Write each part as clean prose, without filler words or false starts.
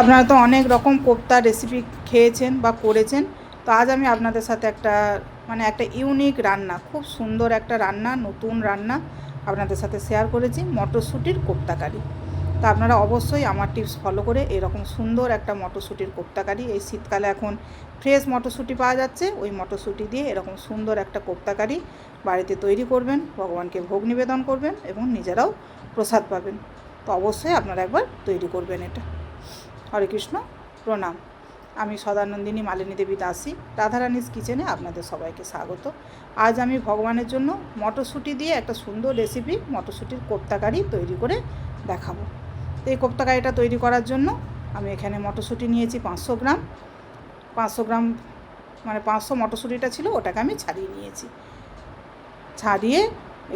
আপনারা তো অনেক রকম কোপ্তা রেসিপি খেয়েছেন বা করেছেন, তো আজ আমি আপনাদের সাথে একটা ইউনিক রান্না, খুব সুন্দর একটা রান্না, নতুন রান্না আপনাদের সাথে শেয়ার করেছি, মটরশুঁটির কোপ্তা কারি। তো আপনারা অবশ্যই আমার টিপস ফলো করে এরকম সুন্দর একটা মটরশুঁটির কোপ্তা কারি, এই শীতকালে এখন ফ্রেশ মটরশুঁটি পাওয়া যাচ্ছে, ওই মটরশুঁটি দিয়ে এরকম সুন্দর একটা কোপ্তা কারি বাড়িতে তৈরি করবেন, ভগবানকে ভোগ নিবেদন করবেন এবং নিজেরাও প্রসাদ পাবেন। তো অবশ্যই আপনারা একবার তৈরি করবেন এটা। হরে কৃষ্ণ, প্রণাম। আমি সদানন্দিনী মালিনী দেবী দাসী, রাধারানীস কিচেনে আপনাদের সবাইকে স্বাগত। আজ আমি ভগবানের জন্য মটরশুঁটি দিয়ে একটা সুন্দর রেসিপি, মটরশুঁটির কোপ্তা কারি তৈরি করে দেখাবো। তো এই কোপ্তা কারিটা তৈরি করার জন্য আমি এখানে মটরশুঁটি নিয়েছি 500 গ্রাম। 500 গ্রাম মানে 500 মটরশুঁটিটা ছিল, ওটাকে আমি ছাড়িয়ে নিয়েছি। ছাড়িয়ে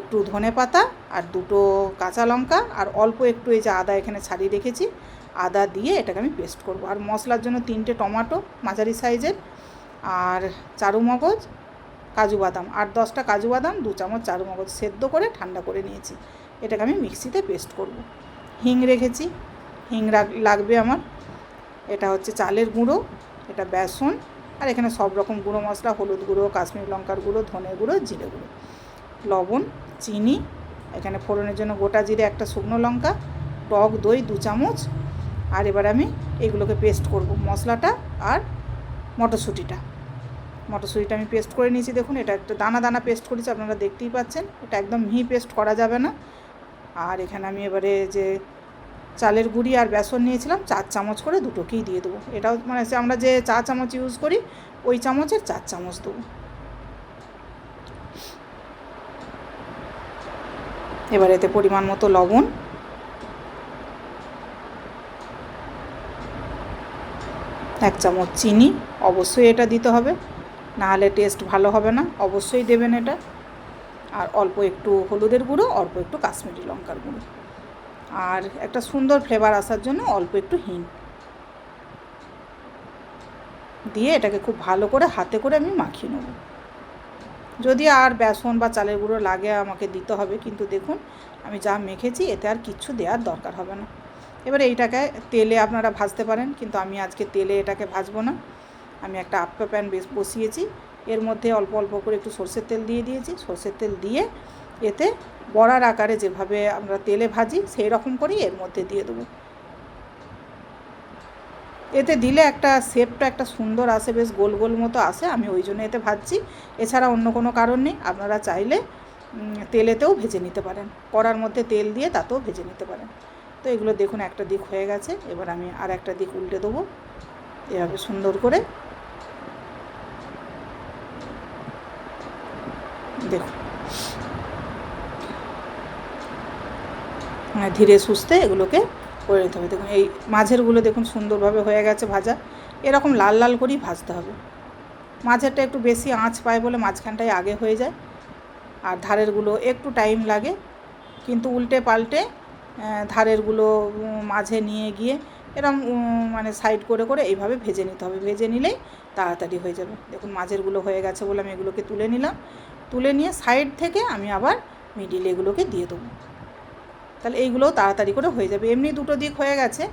একটু ধনে পাতা আর 2টো কাঁচা লঙ্কা আর অল্প একটু এই যে আদা এখানে ছাড়িয়ে রেখেছি, আদা দিয়ে এটাকে আমি পেস্ট করব। আর মশলার জন্য 3টে টমেটো মাঝারি সাইজের, আর চারু মগজ, কাজু বাদাম 8-10টা কাজু বাদাম, 2 চামচ চারু মগজ সেদ্ধ করে ঠান্ডা করে নিয়েছি। এটাকে আমি মিক্সিতে পেস্ট করব। হিং রেখেছি, হিং লাগবে আমার। এটা হচ্ছে চালের গুঁড়ো, এটা বেসন, আর এখানে সব রকম গুঁড়ো মশলা, হলুদ গুঁড়ো, কাশ্মীরি লঙ্কার গুঁড়ো, ধনে গুঁড়ো, জিরে গুঁড়ো, লবণ, চিনি, এখানে ফোড়নের জন্য গোটা জিরে, একটা শুকনো লঙ্কা, টক দই 2 চামচ। আর এবার আমি এগুলোকে পেস্ট করব, মশলাটা আর মটরশুঁটিটা আমি পেস্ট করে নিয়েছি। দেখুন, এটা একটা দানা দানা পেস্ট করেছি, আপনারা দেখতেই পাচ্ছেন। এটা একদম মিহি পেস্ট করা যাবে না। আর এখানে আমি এবারে যে চালের গুঁড়ি আর বেসন নিয়েছিলাম 4 চামচ করে দুটোকেই দিয়ে দেবো। এটাও মানে আমরা যে 4 চামচ ইউজ করি ওই চামচের 4 চামচ দেবো। এবার এতে পরিমাণ মতো লবণ, 1 চামচ চিনি, অবশ্যই এটা দিতে হবে, নাহলে টেস্ট ভালো হবে না, অবশ্যই দেবেন এটা। আর অল্প একটু হলুদের গুঁড়ো, অল্প একটু কাশ্মীরি লঙ্কার গুঁড়ো, আর একটা সুন্দর ফ্লেভার আসার জন্য অল্প একটু হিং দিয়ে এটাকে খুব ভালো করে হাতে করে আমি মাখিয়ে নেব। যদি আর বেসন বা চালের গুঁড়ো লাগে আমাকে দিতে হবে, কিন্তু দেখুন আমি যা মেখেছি এতে আর কিচ্ছু দেওয়ার দরকার হবে না। এবারে এইটাকে তেলে আপনারা ভাজতে পারেন, কিন্তু আমি আজকে তেলে এটাকে ভাজবো না। আমি একটা আপ্পা প্যান বসিয়েছি, এর মধ্যে অল্প অল্প করে একটু সরষের তেল দিয়ে দিয়েছি। সরষের তেল দিয়ে এতে বড়ার আকারে যেভাবে আমরা তেলে ভাজি সেই রকম করেই এর মধ্যে দিয়ে দেবো। এতে দিলে একটা শেপটা একটা সুন্দর আসে, বেশ গোল গোল মতো আসে, আমি ওই জন্য এতে ভাজছি, এছাড়া অন্য কোনো কারণ নেই। আপনারা চাইলে তেলেতেও ভেজে নিতে পারেন, কড়ার মধ্যে তেল দিয়ে তাতেও ভেজে নিতে পারেন। তো এগুলো দেখুন একটা দিক হয়ে গেছে, এবার আমি আর একটা দিক উল্টে দেবো এভাবে সুন্দর করে। দেখুন ধীরে সুস্থে এগুলোকে করে নিতে হবে। দেখুন এই মাঝেরগুলো দেখুন সুন্দরভাবে হয়ে গেছে ভাজা, এরকম লাল লাল করেই ভাজতে হবে। মাঝেরটা একটু বেশি আঁচ পায় বলে মাঝখানটায় আগে হয়ে যায়, আর ধারেরগুলো একটু টাইম লাগে, কিন্তু উল্টে পাল্টে ধারেরগুলো মাঝে নিয়ে গিয়ে এরকম মানে সাইড করে করে এইভাবে ভেজে নিতে হবে। ভেজে নিলেই তাড়াতাড়ি হয়ে যাবে। দেখুন মাঝেরগুলো হয়ে গেছে বলে আমি এগুলোকে তুলে নিলাম। তুলে নিয়ে সাইড থেকে আমি আবার মিডিলে এগুলোকে দিয়ে দেবো, তাহলে এইগুলোও তাড়াতাড়ি করে হয়ে যাবে। এমনি দুটো দিক হয়ে গেছে,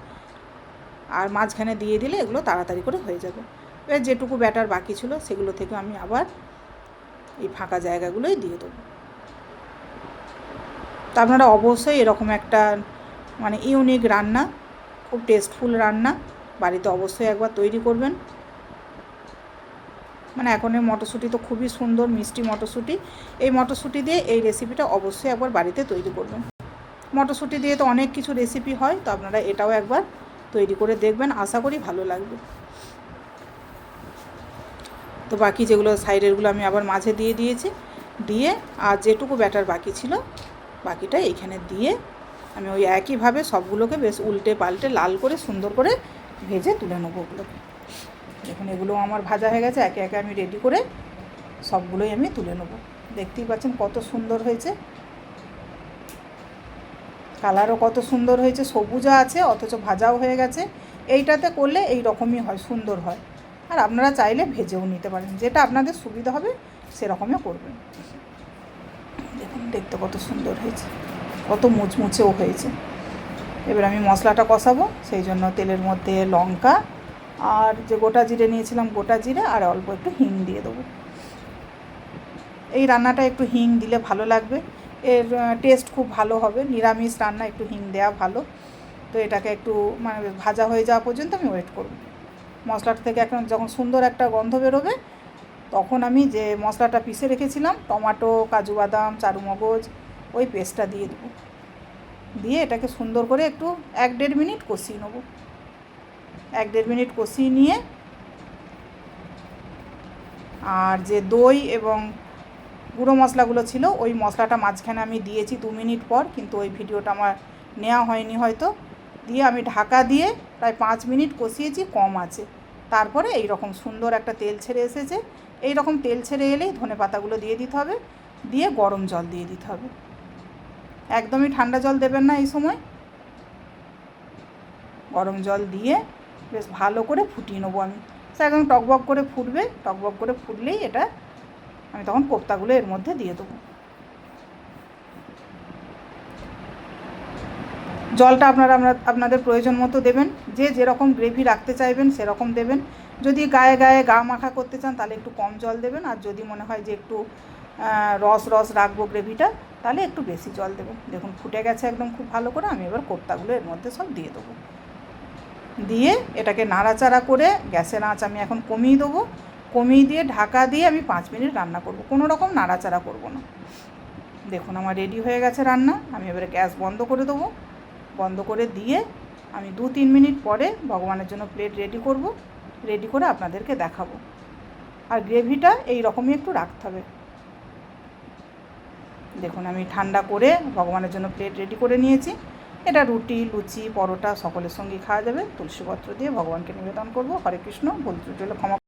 আর মাঝখানে দিয়ে দিলে এগুলো তাড়াতাড়ি করে হয়ে যাবে। এবার যেটুকু ব্যাটার বাকি ছিল সেগুলো থেকে আমি আবার এই ফাঁকা জায়গাগুলোই দিয়ে দেবো। তা আপনারা অবশ্যই এরকম একটা মানে ইউনিক রান্না, খুব টেস্টফুল রান্না বাড়িতে অবশ্যই একবার তৈরি করবেন। মানে এখন এই মটরশুঁটি তো খুবই সুন্দর মিষ্টি মটরশুঁটি, এই মটরশুঁটি দিয়ে এই রেসিপিটা অবশ্যই একবার বাড়িতে তৈরি করবেন। মটরশুঁটি দিয়ে তো অনেক কিছু রেসিপি হয়, তো আপনারা এটাও একবার তৈরি করে দেখবেন, আশা করি ভালো লাগবে। তো বাকি যেগুলো সাইডেরগুলো আমি আবার মাঝে দিয়ে দিয়েছি, দিয়ে আর যেটুকু ব্যাটার বাকি ছিল বাকিটা এইখানে দিয়ে আমি ওই একইভাবে সবগুলোকে বেশ উল্টে পাল্টে লাল করে সুন্দর করে ভেজে তুলে নেবো ওগুলোকে। দেখুন এগুলো আমার ভাজা হয়ে গেছে, একে একে আমি রেডি করে সবগুলোই আমি তুলে নেবো। দেখতেই পাচ্ছেন কত সুন্দর হয়েছে, কালারও কত সুন্দর হয়েছে, সবুজও আছে অথচ ভাজাও হয়ে গেছে। এইটাতে করলে এই রকমই হয়, সুন্দর হয়। আর আপনারা চাইলে ভেজেও নিতে পারেন, যেটা আপনাদের সুবিধা হবে সেরকমই করবেন। দেখুন দেখতে কত সুন্দর হয়েছে, কত মুচমুচেও হয়েছে। এবার আমি মশলাটা কষাবো, সেই জন্য তেলের মধ্যে লঙ্কা আর যে গোটা জিরে নিয়েছিলাম গোটা জিরে আর অল্প একটু হিং দিয়ে দেবো। এই রান্নাটা একটু হিং দিলে ভালো লাগবে, এর টেস্ট খুব ভালো হবে। নিরামিষ রান্না একটু হিং দেওয়া ভালো। তো এটাকে একটু মানে ভাজা হয়ে যাওয়া পর্যন্ত আমি ওয়েট করব। মশলাটা থেকে এখন যখন সুন্দর একটা গন্ধ বেরোবে, তখন আমি যে মশলাটা পিষে রেখেছিলাম টমেটো, কাজু বাদাম, চারুমগজ, ওই পেস্টটা দিয়ে দেবো। দিয়ে এটাকে সুন্দর করে একটু 1-1.5 মিনিট কষিয়ে নেবো। 1-1.5 মিনিট কষিয়ে নিয়ে আর যে দই এবং গুঁড়ো মশলাগুলো ছিল, ওই মশলাটা মাঝখানে আমি দিয়েছি 2 মিনিট পর, কিন্তু ওই ভিডিওটা আমার নেওয়া হয়নি হয়তো। দিয়ে আমি ঢাকা দিয়ে প্রায় 5 মিনিট কষিয়েছি কম আছে। তারপরে এই রকম সুন্দর একটা তেল ছেড়ে এসেছে। এই রকম তেল ছেড়ে এলেই ধনেপাতাগুলো দিয়ে দিতে হবে, দিয়ে গরম জল দিয়ে দিতে হবে। একদমই ঠান্ডা জল দেবেন না এই সময়। গরম জল দিয়ে বেশ ভালো করে ফুটিয়ে নেবো আমি। সে একদম টকবক করে ফুটবে, টকবক করে ফুটলেই এটা আমি তখন কোপ্তাগুলো এর মধ্যে দিয়ে দেবো। জলটা আপনাদের প্রয়োজন মতো দেবেন, যে যেরকম গ্রেভি রাখতে চাইবেন সেরকম দেবেন। যদি গায়ে গায়ে গা মাখা করতে চান তাহলে একটু কম জল দেবেন, আর যদি মনে হয় যে একটু রস রস রাখবো গ্রেভিটা, তাহলে একটু বেশি জল দেবেন। দেখুন ফুটে গেছে একদম খুব ভালো করে। আমি এবার কোপ্তাগুলো এর মধ্যে সব দিয়ে দেবো। দিয়ে এটাকে নাড়াচাড়া করে গ্যাসের আঁচ আমি এখন কমিয়ে দেবো। কমিয়ে দিয়ে ঢাকা দিয়ে আমি 5 মিনিট রান্না করব, কোনো রকম নাড়াচাড়া করব না। দেখুন আমার রেডি হয়ে গেছে রান্না। আমি এবারে গ্যাস বন্ধ করে দেবো। বন্ধ করে দিয়ে আমি 2-3 মিনিট পরে ভগবানের জন্য প্লেট রেডি করব। রেডি করে আপনাদেরকে দেখাবো। আর গ্রেভিটা এই রকমই একটু রাখতে হবে। দেখুন আমি ঠান্ডা করে ভগবানের জন্য প্লেট রেডি করে নিয়েছি। এটা রুটি, লুচি, পরোটা সকলের সঙ্গেই খাওয়া যাবে। তুলসীপত্র দিয়ে ভগবানকে নিবেদন করব। হরে কৃষ্ণ। ভুল ত্রুটি হলে ক্ষমা।